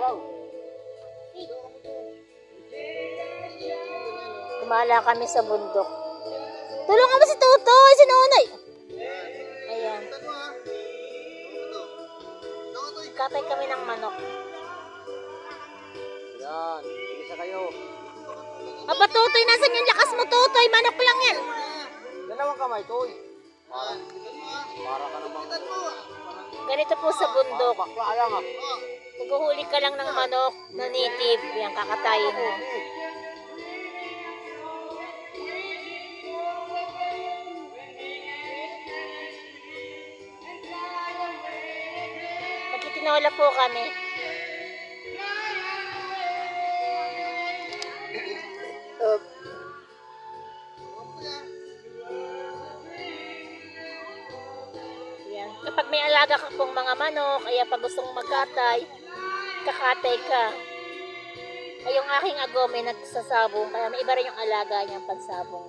lang. Gumala kami sa bundok. Tulungan mo si Tutoy, si Nonoy. Ayan. Katay kami ng manok. Yan, isa kayo. Aba, Tutoy, nasan yung lakas mo, Tutoy? Manok lang yan. Dalawang kamay, Toy. Para ka namang... Ganito po sa bundok. Bakla lang ah. Maghuhuli ka lang ng manok na native. Yan, kakatayin mo. Magtitinola po kami. Yan. Kapag may alaga ka pong mga manok, kaya pag gusto mong magkatay, kakatay ka. Ay, yung aking agome nagsasabong, kaya may iba rin yung alaga niyang pansabong.